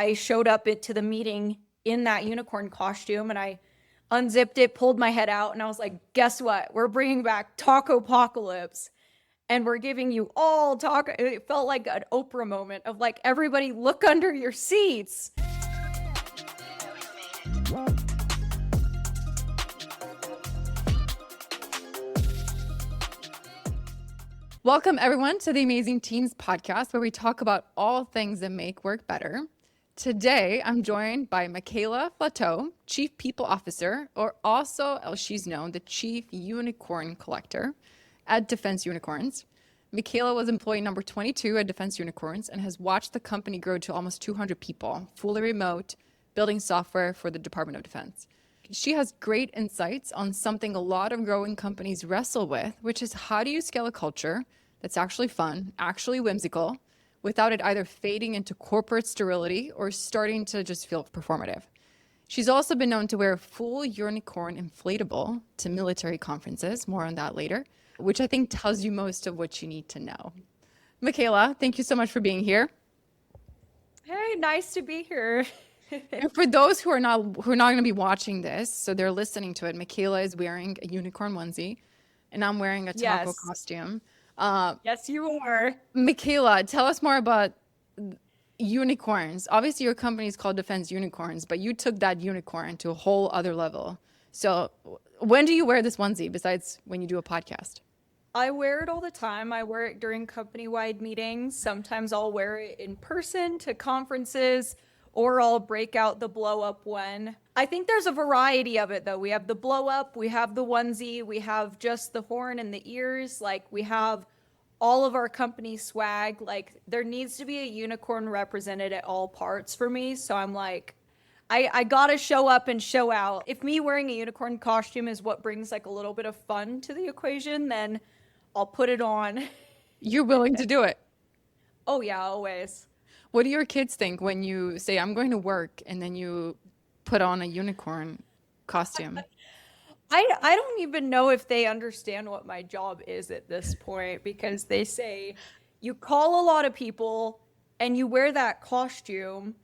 I showed up to the meeting in that unicorn costume, and I unzipped it, pulled my head out, and I was like, guess what? We're bringing back Tacopocalypse, and we're giving you all taco. It felt like an Oprah moment of like, everybody look under your seats. Welcome, everyone, to the Amazing Teams podcast, where we talk about all things that make work better. Today, I'm joined by Michaela Flatau, Chief People Officer, or also, as she's known, the Chief Unicorn Collector at Defense Unicorns. Michaela was employee number 22 at Defense Unicorns and has watched the company grow to almost 200 people, fully remote, building software for the Department of Defense. She has great insights on something a lot of growing companies wrestle with, which is how do you scale a culture that's actually fun, actually whimsical, without it either fading into corporate sterility or starting to just feel performative. She's also been known to wear a full unicorn inflatable to military conferences, more on that later, which I think tells you most of what you need to know. Michaela, thank you so much for being here. Hey, nice to be here. And for those who are not going to be watching this, so they're listening to it, Michaela is wearing a unicorn onesie, and I'm wearing a taco costume. Yes, you are. Michaela, tell us more about unicorns. Obviously, your company is called Defense Unicorns, but you took that unicorn to a whole other level. So when do you wear this onesie besides when you do a podcast? I wear it all the time. I wear it during company-wide meetings. Sometimes I'll wear it in person to conferences, or I'll break out the blow up one. I think there's a variety of it though. We have the blow up, we have the onesie, we have just the horn and the ears. Like we have all of our company swag. Like there needs to be a unicorn represented at all parts for me. So I'm like, I gotta show up and show out. If me wearing a unicorn costume is what brings like a little bit of fun to the equation, then I'll put it on. You're willing to do it. Oh yeah, always. What do your kids think when you say, I'm going to work, and then you put on a unicorn costume? I don't even know if they understand what my job is at this point, because they say you call a lot of people and you wear that costume,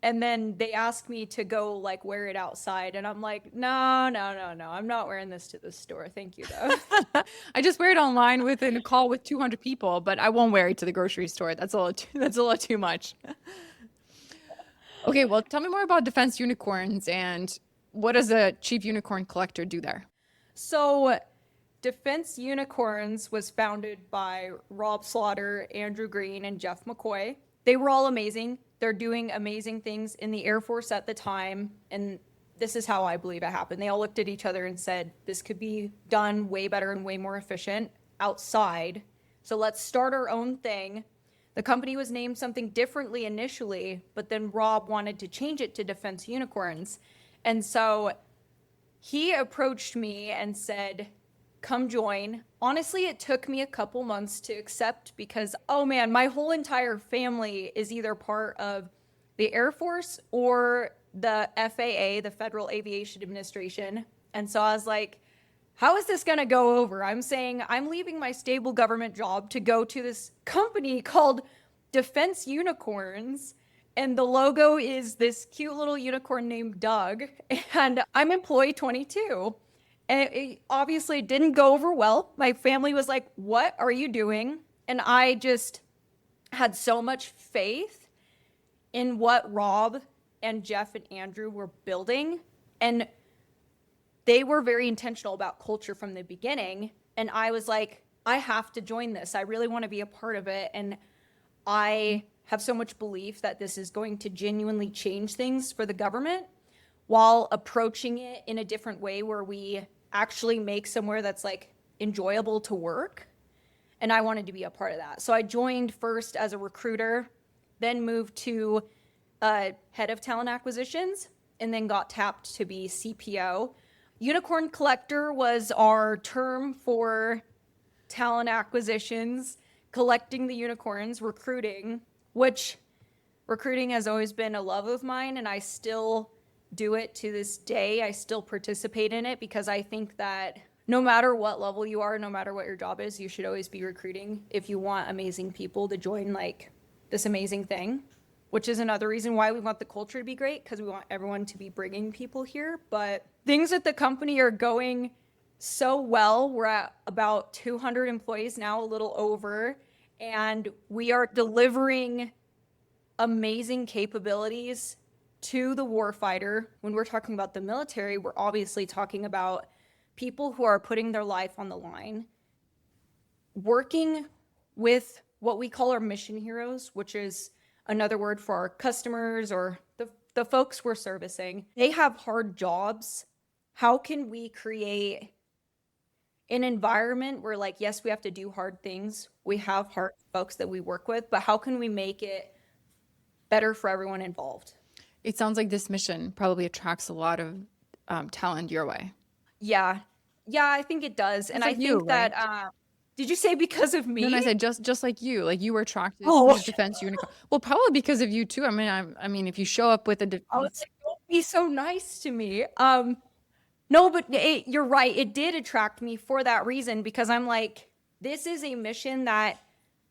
and then they ask me to go like wear it outside, and I'm like, no, I'm not wearing this to the store. Thank you though. I just wear it online within a call with 200 people, but I won't wear it to the grocery store. That's a little too much. Okay, well, tell me more about Defense Unicorns and what does a Chief Unicorn Collector do there? So Defense Unicorns was founded by Rob Slaughter, Andrew Green, and Jeff McCoy. They were all amazing. They're doing amazing things in the Air Force at the time. And this is how I believe it happened. They all looked at each other and said, this could be done way better and way more efficient outside. So let's start our own thing. The company was named something differently initially, but then Rob wanted to change it to Defense Unicorns. And so he approached me and said, come join. Honestly, it took me a couple months to accept because, oh man, my whole entire family is either part of the Air Force or the FAA, the Federal Aviation Administration. And so I was like, how is this going to go over? I'm saying I'm leaving my stable government job to go to this company called Defense Unicorns. And the logo is this cute little unicorn named Doug. And I'm employee 22. And it obviously didn't go over well. My family was like, what are you doing? And I just had so much faith in what Rob and Jeff and Andrew were building. And they were very intentional about culture from the beginning. And I was like, I have to join this. I really want to be a part of it. And I have so much belief that this is going to genuinely change things for the government while approaching it in a different way where we actually make somewhere that's like enjoyable to work. And I wanted to be a part of that. So I joined first as a recruiter, then moved to head of talent acquisitions, and then got tapped to be CPO. Unicorn Collector was our term for talent acquisitions, collecting the unicorns, recruiting, which recruiting has always been a love of mine, and I still do it to this day. I still participate in it because I think that no matter what level you are, no matter what your job is, you should always be recruiting if you want amazing people to join like this amazing thing, which is another reason why we want the culture to be great, because we want everyone to be bringing people here. But things at the company are going so well. We're at about 200 employees now, a little over, and we are delivering amazing capabilities to the warfighter. When we're talking about the military, we're obviously talking about people who are putting their life on the line, working with what we call our mission heroes, which is another word for our customers or the folks we're servicing. They have hard jobs. How can we create an environment where, like, yes, we have to do hard things. We have hard folks that we work with, but how can we make it better for everyone involved? It sounds like this mission probably attracts a lot of talent your way. Yeah. Yeah, I think it does. And I like think you, that, right? did you say because of me? No, I said just like you were attracted Oh. to defense unicorn. Well, probably because of you too. I mean, if you show up with a I was like, don't be so nice to me. No, but you're right. It did attract me for that reason, because I'm like, this is a mission that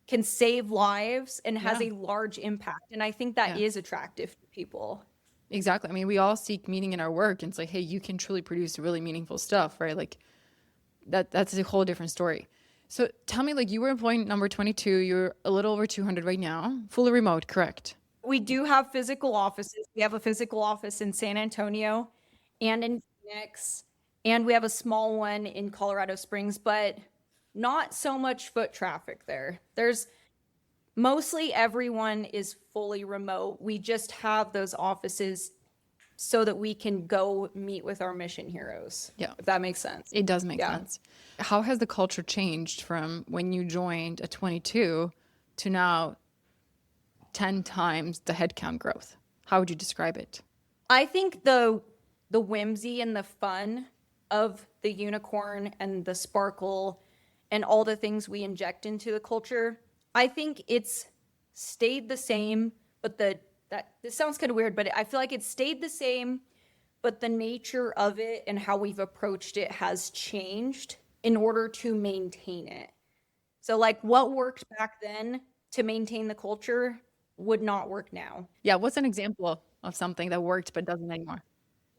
can save lives and has a large impact. And I think that is attractive to people. Exactly. I mean, we all seek meaning in our work, and it's like, hey, you can truly produce really meaningful stuff, right? Like that's a whole different story. So tell me, like, you were employee number 22, you're a little over 200 right now, fully remote, correct? We do have physical offices. We have a physical office in San Antonio and in Phoenix, and we have a small one in Colorado Springs, but not so much foot traffic there. There's mostly everyone is fully remote. We just have those offices so that we can go meet with our mission heroes. Yeah. If that makes sense. It does make sense. How has the culture changed from when you joined at 22 to now 10 times the headcount growth? How would you describe it? I think the whimsy and the fun of the unicorn and the sparkle and all the things we inject into the culture, I think it's stayed the same, but this sounds kind of weird, but I feel like it's stayed the same, but the nature of it and how we've approached it has changed in order to maintain it. So, like, what worked back then to maintain the culture would not work now. Yeah, what's an example of something that worked but doesn't anymore?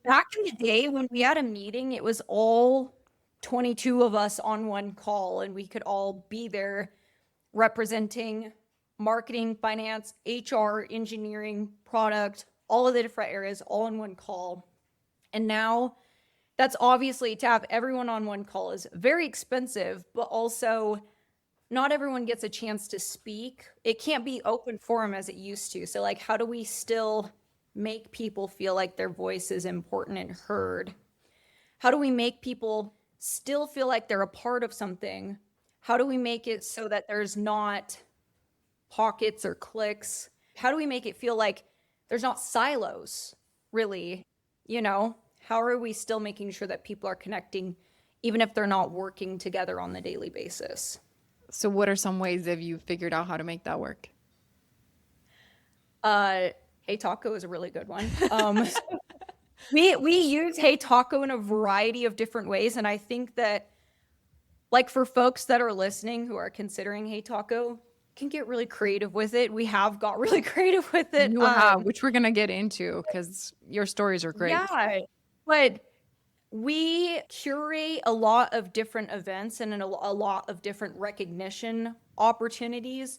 Back in the day when we had a meeting, it was all 22 of us on one call, and we could all be there representing marketing, finance, HR, engineering, product, all of the different areas, all in one call. And now that's obviously, to have everyone on one call is very expensive, but also not everyone gets a chance to speak. It can't be open forum as it used to. So, like, how do we still make people feel like their voice is important and heard? How do we make people still feel like they're a part of something? How do we make it so that there's not pockets or cliques? How do we make it feel like there's not silos, really? You know, how are we still making sure that people are connecting, even if they're not working together on the daily basis? So what are some ways that you figured out how to make that work? Hey Taco is a really good one. We use Hey Taco in a variety of different ways, and I think that, like, for folks that are listening who are considering Hey Taco, can get really creative with it. We have got really creative with it. You have, which we're gonna get into because your stories are great. Yeah, but we curate a lot of different events and a lot of different recognition opportunities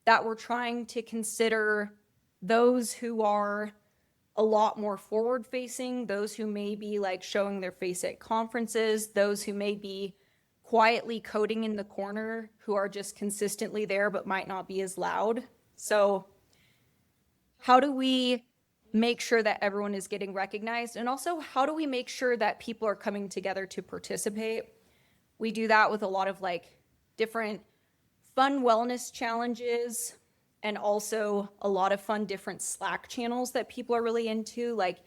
that we're trying to consider those who are a lot more forward facing, those who may be, like, showing their face at conferences, those who may be quietly coding in the corner, who are just consistently there but might not be as loud. So how do we make sure that everyone is getting recognized? And also, how do we make sure that people are coming together to participate? We do that with a lot of, like, different fun wellness challenges, and also a lot of fun different Slack channels that people are really into, like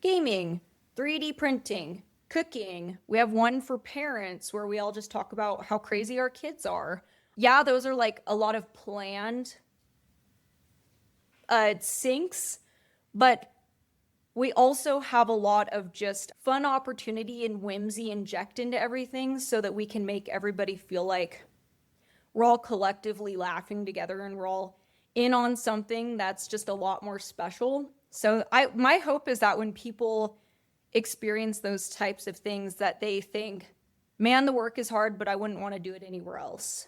gaming, 3D printing, cooking. We have one for parents where we all just talk about how crazy our kids are. Yeah, those are, like, a lot of planned syncs, but we also have a lot of just fun opportunity and whimsy inject into everything so that we can make everybody feel like we're all collectively laughing together and we're all in on something that's just a lot more special. So my hope is that when people experience those types of things that they think, man, the work is hard, but I wouldn't want to do it anywhere else.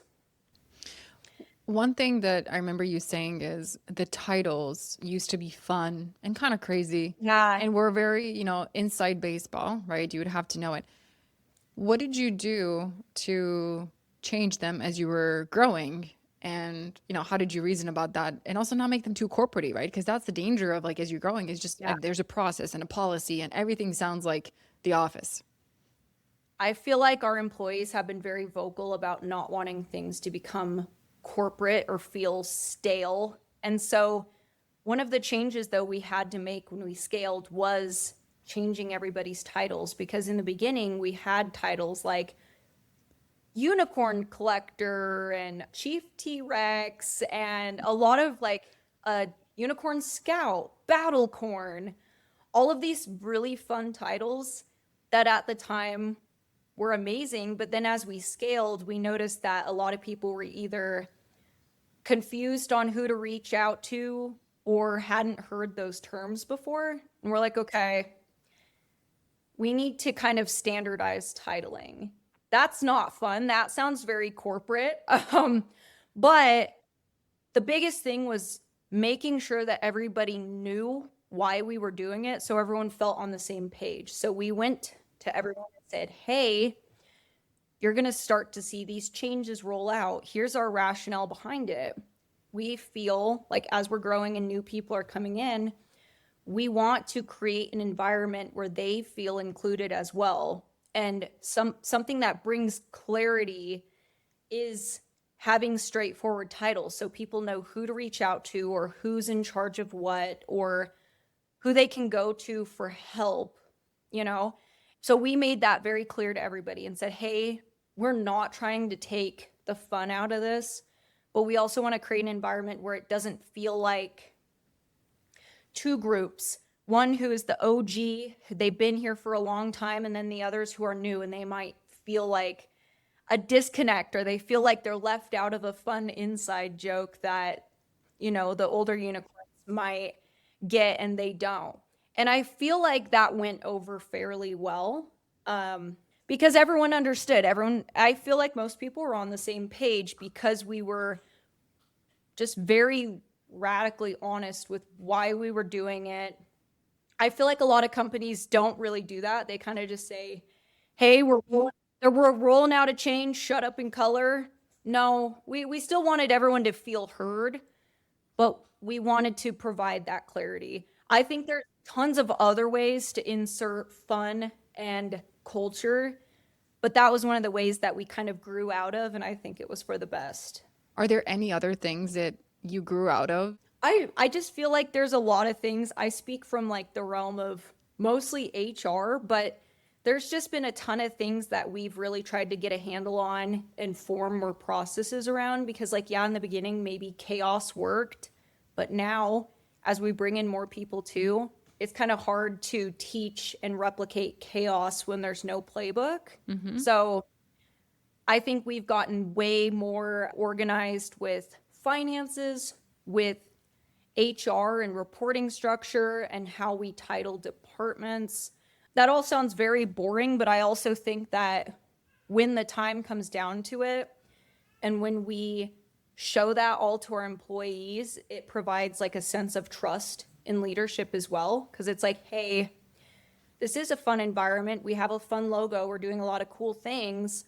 One thing that I remember you saying is the titles used to be fun and kind of crazy. Yeah. And we're very, inside baseball, right? You would have to know it. What did you do to change them as you were growing? And, how did you reason about that? And also not make them too corporate, right? Because that's the danger of like as you're growing is just Yeah. there's a process and a policy and everything sounds like the office. I feel like our employees have been very vocal about not wanting things to become corporate or feel stale. And so one of the changes though we had to make when we scaled was changing everybody's titles, because in the beginning we had titles like unicorn collector and chief T-Rex and a lot of like unicorn scout, battlecorn, all of these really fun titles that at the time were amazing. But then as we scaled, we noticed that a lot of people were either confused on who to reach out to or hadn't heard those terms before. And we're like, okay, we need to kind of standardize titling. That's not fun. That sounds very corporate. But the biggest thing was making sure that everybody knew why we were doing it, so everyone felt on the same page. So we went to everyone and said, hey, you're going to start to see these changes roll out. Here's our rationale behind it. We feel like as we're growing and new people are coming in, we want to create an environment where they feel included as well. And something that brings clarity is having straightforward titles so people know who to reach out to or who's in charge of what or who they can go to for help, So we made that very clear to everybody and said, hey, we're not trying to take the fun out of this, but we also want to create an environment where it doesn't feel like two groups. One who is the OG, they've been here for a long time, and then the others who are new and they might feel like a disconnect or they feel like they're left out of a fun inside joke that, the older unicorns might get and they don't. And I feel like that went over fairly well because everyone understood. I feel like most people were on the same page because we were just very radically honest with why we were doing it. I feel like a lot of companies don't really do that. They kind of just say, hey, we're rolling out a change, shut up and color. No, we still wanted everyone to feel heard, but we wanted to provide that clarity. I think there's tons of other ways to insert fun and culture, but that was one of the ways that we kind of grew out of, and I think it was for the best. Are there any other things that you grew out of? I just feel like there's a lot of things. I speak from like the realm of mostly HR, but there's just been a ton of things that we've really tried to get a handle on and form more processes around because in the beginning, maybe chaos worked, but now as we bring in more people too, it's kind of hard to teach and replicate chaos when there's no playbook. Mm-hmm. So I think we've gotten way more organized with finances, with HR and reporting structure and how we title departments. That all sounds very boring, but I also think that when the time comes down to it and when we show that all to our employees, it provides like a sense of trust in leadership as well. Because it's like, hey, this is a fun environment. We have a fun logo. We're doing a lot of cool things,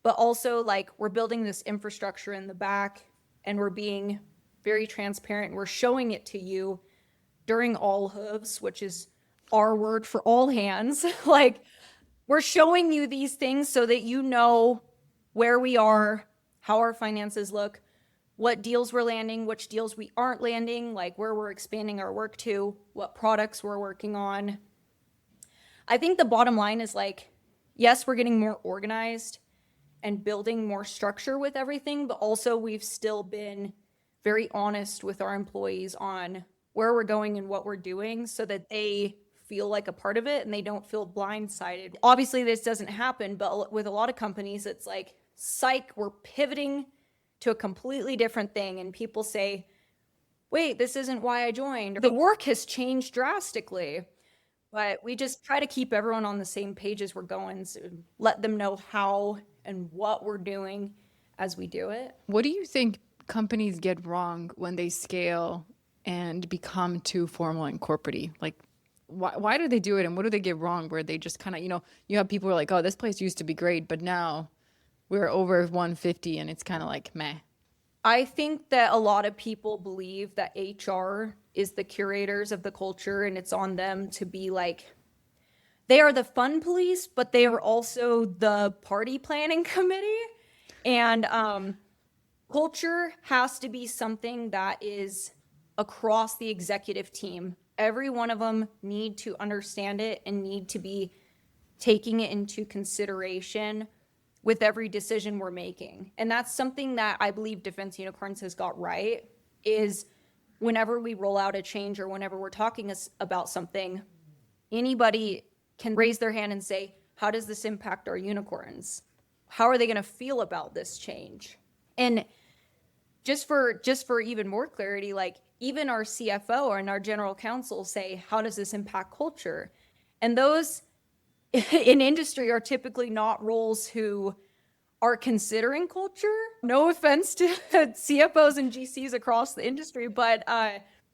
but also like we're building this infrastructure in the back and we're being very transparent. We're showing it to you during all hooves, which is our word for all hands. Like we're showing you these things so that you know where we are, how our finances look, what deals we're landing, which deals we aren't landing, like where we're expanding our work to, what products we're working on. I think the bottom line is like, yes, we're getting more organized and building more structure with everything, but also we've still been very honest with our employees on where we're going and what we're doing so that they feel like a part of it and they don't feel blindsided. Obviously, this doesn't happen, but with a lot of companies, it's like, psych, we're pivoting to a completely different thing. And people say, wait, this isn't why I joined. The work has changed drastically. But we just try to keep everyone on the same page as we're going, so let them know how and what we're doing as we do it. What do you think companies get wrong when they scale and become too formal and corporate-y? Like, why do they do it, and what do they get wrong where they just kind of, you have people who are like, oh, this place used to be great, but now we're over 150 and it's kind of like meh. I think that a lot of people believe that HR is the curators of the culture and it's on them to be like, they are the fun police, but they are also the party planning committee. And culture has to be something that is across the executive team. Every one of them need to understand it and need to be taking it into consideration with every decision we're making. And that's something that I believe Defense Unicorns has got right, is whenever we roll out a change or whenever we're talking about something, anybody can raise their hand and say, how does this impact our unicorns? How are they going to feel about this change? And just for even more clarity, like even our CFO and our general counsel say, how does this impact culture? And those in industry are typically not roles who are considering culture. No offense to CFOs and GCs across the industry, but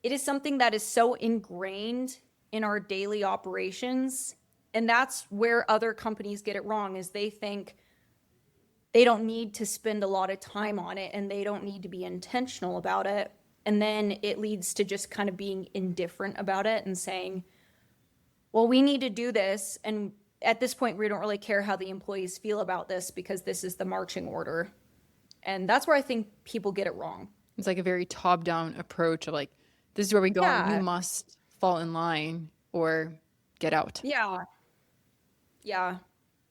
it is something that is so ingrained in our daily operations. And that's where other companies get it wrong, is they think they don't need to spend a lot of time on it and they don't need to be intentional about it. And then it leads to just kind of being indifferent about it and saying, well, we need to do this. And at this point, we don't really care how the employees feel about this because this is the marching order. And that's where I think people get it wrong. It's like a very top-down approach of like, this is where we go and you must fall in line or get out. Yeah. Yeah.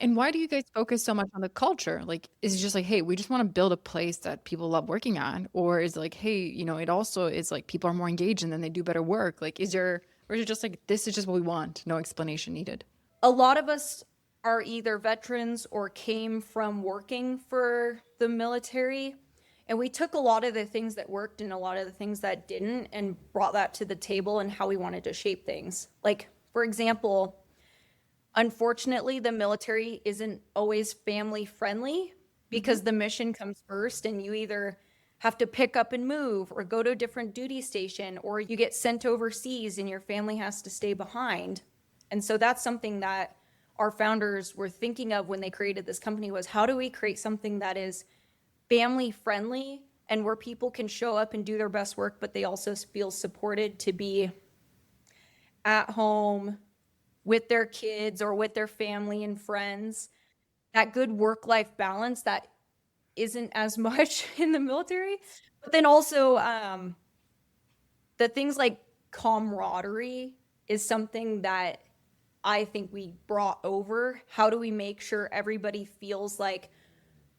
And why do you guys focus so much on the culture? Like, is it just like, hey, we just want to build a place that people love working at? Or is it like, hey, it also is like people are more engaged and then they do better work? Like, or is it just like, this is just what we want, no explanation needed? A lot of us are either veterans or came from working for the military. And we took a lot of the things that worked and a lot of the things that didn't and brought that to the table and how we wanted to shape things. Like, for example, unfortunately, the military isn't always family friendly because the mission comes first and you either have to pick up and move or go to a different duty station or you get sent overseas and your family has to stay behind. And so that's something that our founders were thinking of when they created this company, was how do we create something that is family friendly and where people can show up and do their best work, but they also feel supported to be at home with their kids or with their family and friends. That good work-life balance that isn't as much in the military. But then also the things like camaraderie is something that I think we brought over. How do we make sure everybody feels like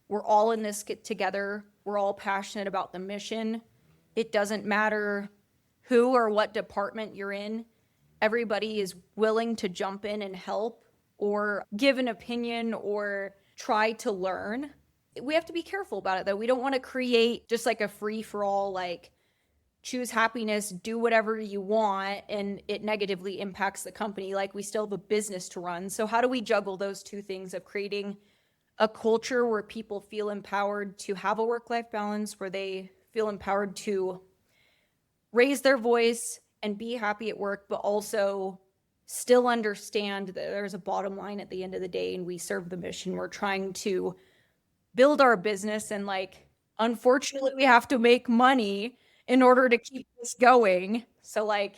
we're all in this together? We're all passionate about the mission. It doesn't matter who or what department you're in. Everybody is willing to jump in and help or give an opinion or try to learn. We have to be careful about it, though. We don't want to create just like a free-for-all, like choose happiness, do whatever you want, and it negatively impacts the company. Like, we still have a business to run. So how do we juggle those two things of creating a culture where people feel empowered to have a work-life balance, where they feel empowered to raise their voice and be happy at work, but also still understand that there's a bottom line at the end of the day and we serve the mission. We're trying to build our business and, like, unfortunately we have to make money in order to keep this going. So, like,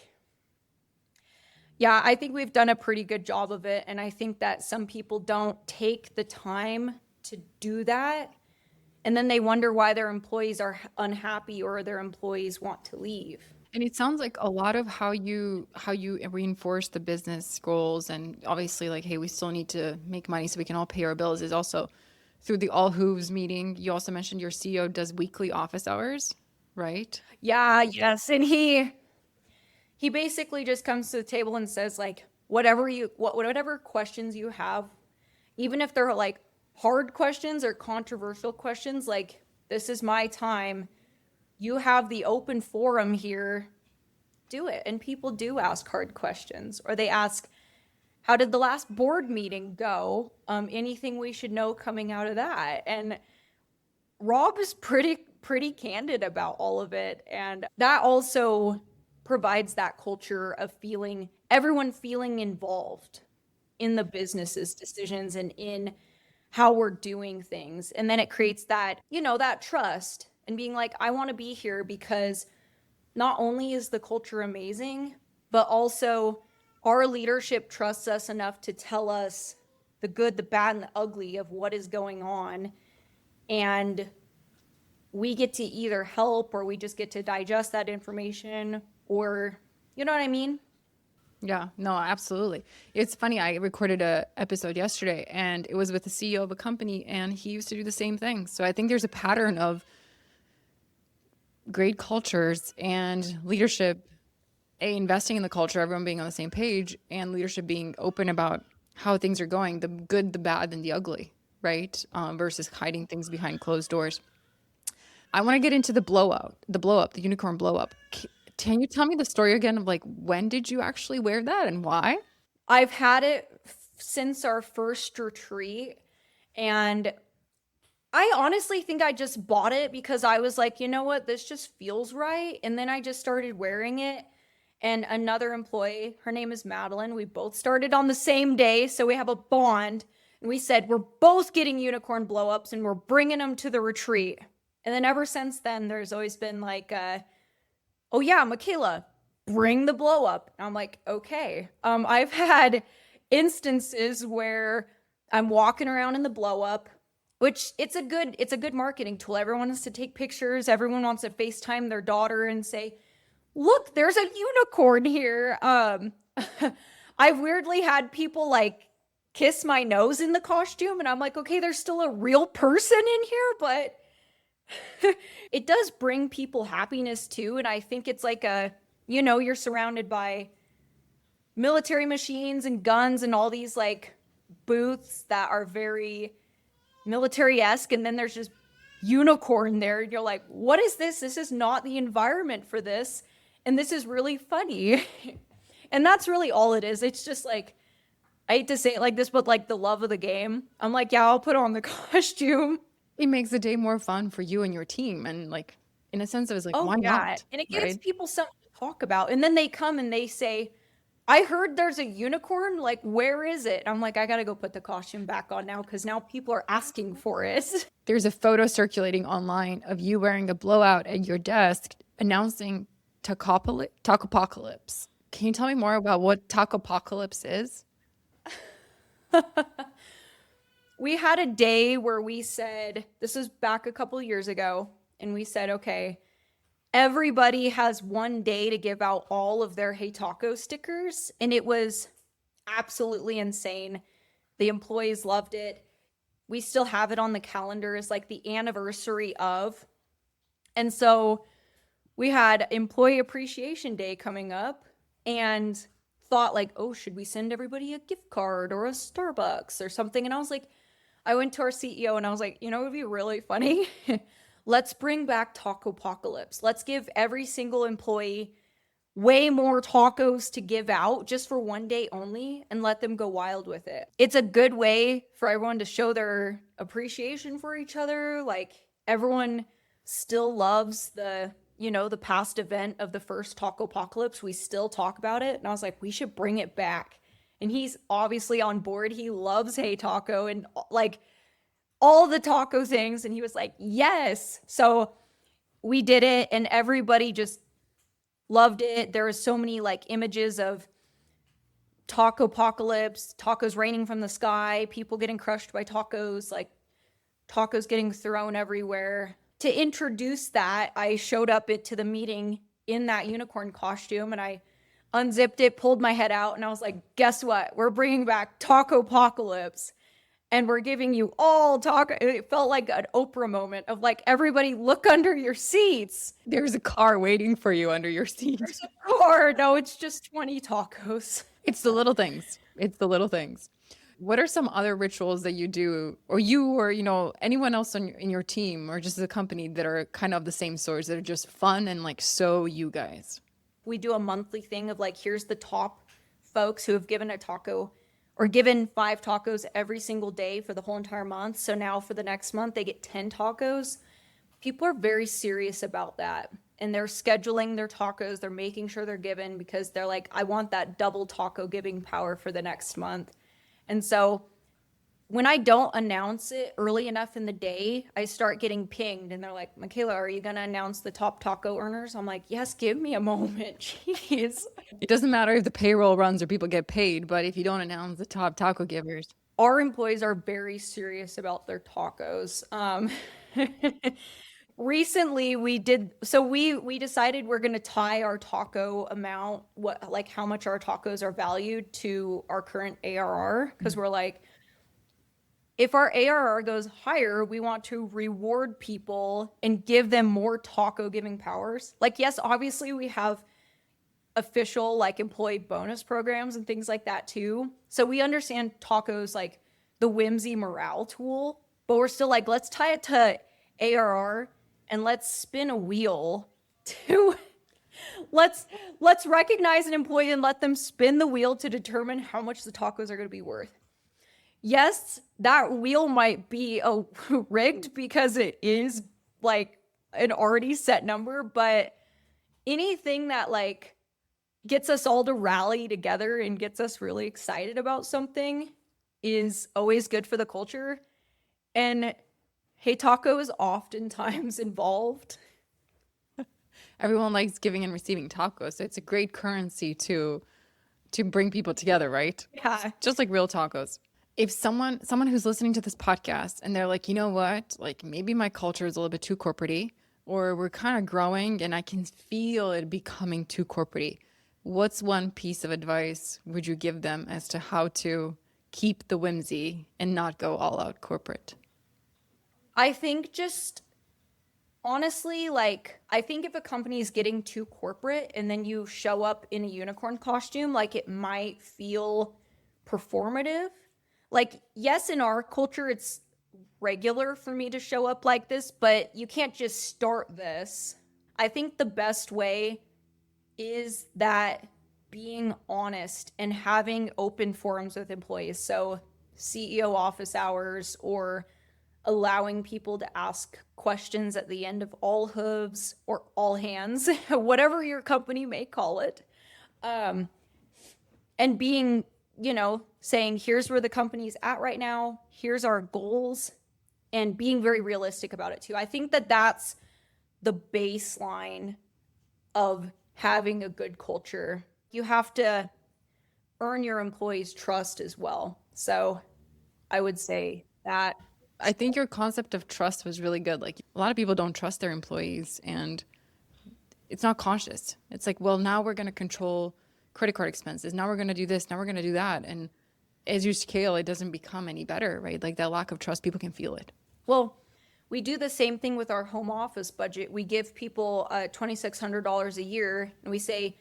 yeah, I think we've done a pretty good job of it. And I think that some people don't take the time to do that. And then they wonder why their employees are unhappy or their employees want to leave. And it sounds like a lot of how you reinforce the business goals, and obviously like, hey, we still need to make money so we can all pay our bills, is also through the All Hooves meeting. You also mentioned your CEO does weekly office hours, right? Yeah, yes. And he basically just comes to the table and says, like, whatever questions you have, even if they're like hard questions or controversial questions, like, this is my time. you have the open forum here, do it. And people do ask hard questions, or they ask, how did the last board meeting go? Anything we should know coming out of that? And Rob is pretty candid about all of it, and that also provides that culture of everyone feeling involved in the business's decisions and in how we're doing things. And then it creates that, that trust and being like, I want to be here because not only is the culture amazing, but also our leadership trusts us enough to tell us the good, the bad, and the ugly of what is going on. And we get to either help, or we just get to digest that information, or, you know what I mean? Yeah, no, absolutely. It's funny. I recorded a episode yesterday and it was with the CEO of a company and he used to do the same thing. So I think there's a pattern of great cultures and leadership, investing in the culture, everyone being on the same page, and leadership being open about how things are going, the good, the bad, and the ugly, right? Versus hiding things behind closed doors. I want to get into the the unicorn blow up. Can you tell me the story again of like, when did you actually wear that and why? I've had it since our first retreat, and I honestly think I just bought it because I was like, you know what, this just feels right. And then I just started wearing it. And another employee, her name is Madeline, we both started on the same day. So we have a bond. And we said, we're both getting unicorn blow ups and we're bringing them to the retreat. And then ever since then, there's always been like, oh yeah, Michaela, bring the blow up. And I'm like, okay. I've had instances where I'm walking around in the blow up, which it's a good marketing tool. Everyone wants to take pictures. Everyone wants to FaceTime their daughter and say, look, there's a unicorn here. I've weirdly had people like kiss my nose in the costume, and I'm like, okay, there's still a real person in here, but it does bring people happiness too. And I think it's like you're surrounded by military machines and guns and all these like booths that are very military-esque, and then there's just unicorn there. You're like, what is this? This is not the environment for this, and this is really funny. And that's really all it is. It's just like, I hate to say it like this, but like the love of the game. I'm like, yeah, I'll put on the costume. It makes the day more fun for you and your team. And like, in a sense, it was like, Oh why yeah, not? and it gives Right? people something to talk about. And then they come and they say, I heard there's a unicorn, like, where is it? I'm like, I gotta go put the costume back on now because now people are asking for it. There's a photo circulating online of you wearing a blowout at your desk announcing Tacopocalypse. Can you tell me more about what Tacopocalypse is? We had a day where we said, this was back a couple of years ago, and we said, okay, everybody has one day to give out all of their Hey Taco stickers. And it was absolutely insane. The employees loved it. We still have it on the calendar as like the anniversary of. And so we had Employee Appreciation Day coming up and thought like, oh, should we send everybody a gift card or a Starbucks or something? And I was like, I went to our CEO and I was like, it would be really funny. Let's bring back Tacopocalypse. Let's give every single employee way more tacos to give out just for one day only and let them go wild with it. It's a good way for everyone to show their appreciation for each other. Like, everyone still loves the past event of the first Tacopocalypse. We still talk about it. And I was like, we should bring it back. And he's obviously on board. He loves Hey Taco and like all the taco things. And he was like, yes. So we did it and everybody just loved it. There was so many like images of Tacopocalypse, tacos raining from the sky, people getting crushed by tacos, like tacos getting thrown everywhere. To introduce that, I showed up to the meeting in that unicorn costume and I unzipped it, pulled my head out, and I was like, guess what? We're bringing back Tacopocalypse and we're giving you all taco. It felt like an Oprah moment of like, everybody look under your seats. There's a car waiting for you under your seat. There's a car. No, it's just 20 tacos. It's the little things. It's the little things. What are some other rituals that you do, or anyone else in your team or just the company that are kind of the same sort, that are just fun and like so you guys? We do a monthly thing of like, here's the top folks who have given a taco or given 5 tacos every single day for the whole entire month. So now for the next month, they get 10 tacos. People are very serious about that. And they're scheduling their tacos. They're making sure they're given because they're like, I want that double taco giving power for the next month. And so when I don't announce it early enough in the day, I start getting pinged and they're like, Michaela, are you going to announce the top taco earners? I'm like, yes, give me a moment. Jeez. It doesn't matter if the payroll runs or people get paid, but if you don't announce the top taco givers. Our employees are very serious about their tacos. Recently we decided we're going to tie our taco amount, how much our tacos are valued, to our current ARR, because we're like, if our ARR goes higher, we want to reward people and give them more taco giving powers. Like, yes, obviously we have official like employee bonus programs and things like that too. So we understand tacos like the Whimsy morale tool, but we're still like, let's tie it to ARR and let's spin a wheel to let's recognize an employee and let them spin the wheel to determine how much the tacos are going to be worth. Yes, that wheel might be rigged because it is like an already set number, but anything that like gets us all to rally together and gets us really excited about something is always good for the culture. And hey, taco is oftentimes involved. Everyone likes giving and receiving tacos, so it's a great currency to bring people together, right? Yeah. Just like real tacos. If someone who's listening to this podcast and they're like, you know what, like maybe my culture is a little bit too corporate-y, or we're kind of growing and I can feel it becoming too corporate-y, what's one piece of advice would you give them as to how to keep the whimsy and not go all out corporate? I think just honestly, like, I think if a company is getting too corporate and then you show up in a unicorn costume, like it might feel performative. Like, yes, in our culture, it's regular for me to show up like this, but you can't just start this. I think the best way is that being honest and having open forums with employees. So CEO office hours, or allowing people to ask questions at the end of all hooves or all hands, whatever your company may call it. And being, saying, here's where the company's at right now, here's our goals, and being very realistic about it too. I think that that's the baseline of having a good culture. You have to earn your employees' trust as well. So I would say that. I think your concept of trust was really good. Like a lot of people don't trust their employees and it's not conscious. It's like, well, now we're going to control credit card expenses. Now we're going to do this. Now we're going to do that. And as you scale, it doesn't become any better, right? Like that lack of trust, people can feel it. Well, we do the same thing with our home office budget. We give people $2,600 a year and we say,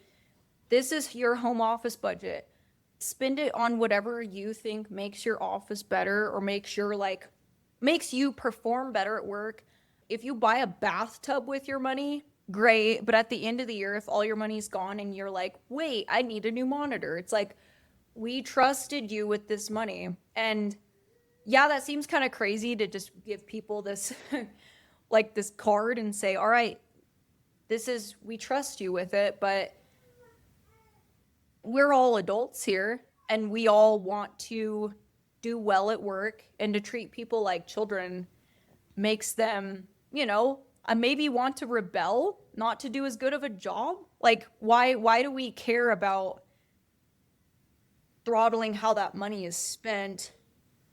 this is your home office budget. Spend it on whatever you think makes your office better or makes you perform better at work. If you buy a bathtub with your money, great. But at the end of the year, if all your money's gone and you're like, wait, I need a new monitor. It's like, we trusted you with this money. And yeah, that seems kind of crazy to just give people this, like this card and say, all right, we trust you with it. But we're all adults here and we all want to do well at work, and to treat people like children makes them, maybe want to rebel, not to do as good of a job. Like, why do we care about throttling how that money is spent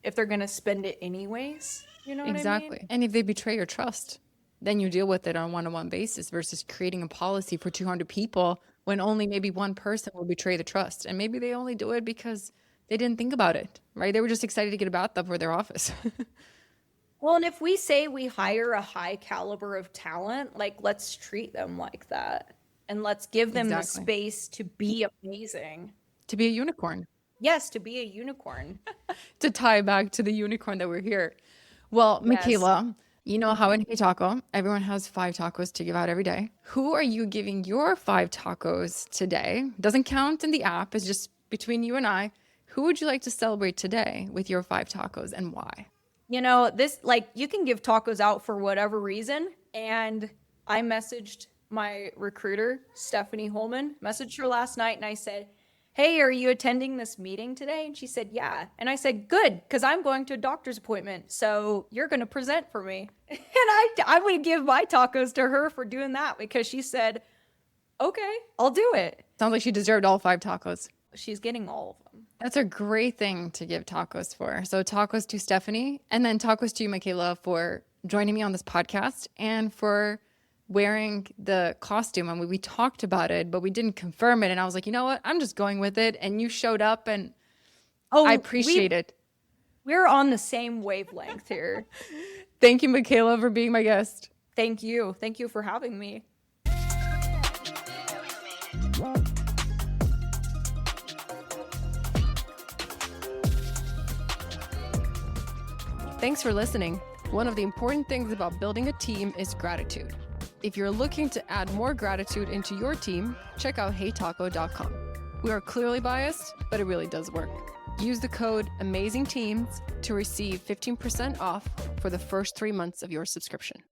if they're going to spend it anyways? You know what I mean? And if they betray your trust, then you deal with it on a one-on-one basis versus creating a policy for 200 people when only maybe one person will betray the trust. And maybe they only do it because they didn't think about it, right? They were just excited to get a bathtub for their office. Well, and if we say we hire a high caliber of talent, like let's treat them like that and let's give them the space to be amazing. To be a unicorn. Yes, to be a unicorn. To tie back to the unicorn that we're here. Well, Yes. Michaela, you know how in Hey Taco, everyone has 5 tacos to give out every day. Who are you giving your 5 tacos today? Doesn't count in the app. It's just between you and I. Who would you like to celebrate today with your 5 tacos and why? You know, this, like, you can give tacos out for whatever reason. And I messaged my recruiter, Stephanie Holman, messaged her last night, and I said, hey, are you attending this meeting today? And she said, yeah. And I said, good, because I'm going to a doctor's appointment. So you're going to present for me. And I would give my tacos to her for doing that because she said, okay, I'll do it. Sounds like she deserved all 5 tacos. She's getting all of them. That's a great thing to give tacos for. So tacos to Stephanie, and then tacos to you, Michaela, for joining me on this podcast and for wearing the costume. I mean, we talked about it, but we didn't confirm it. And I was like, you know what? I'm just going with it. And you showed up, and I appreciate it. We're on the same wavelength here. Thank you, Michaela, for being my guest. Thank you. Thank you for having me. Thanks for listening. One of the important things about building a team is gratitude. If you're looking to add more gratitude into your team, check out heytaco.com. We are clearly biased, but it really does work. Use the code AMAZINGTEAMS to receive 15% off for the first 3 months of your subscription.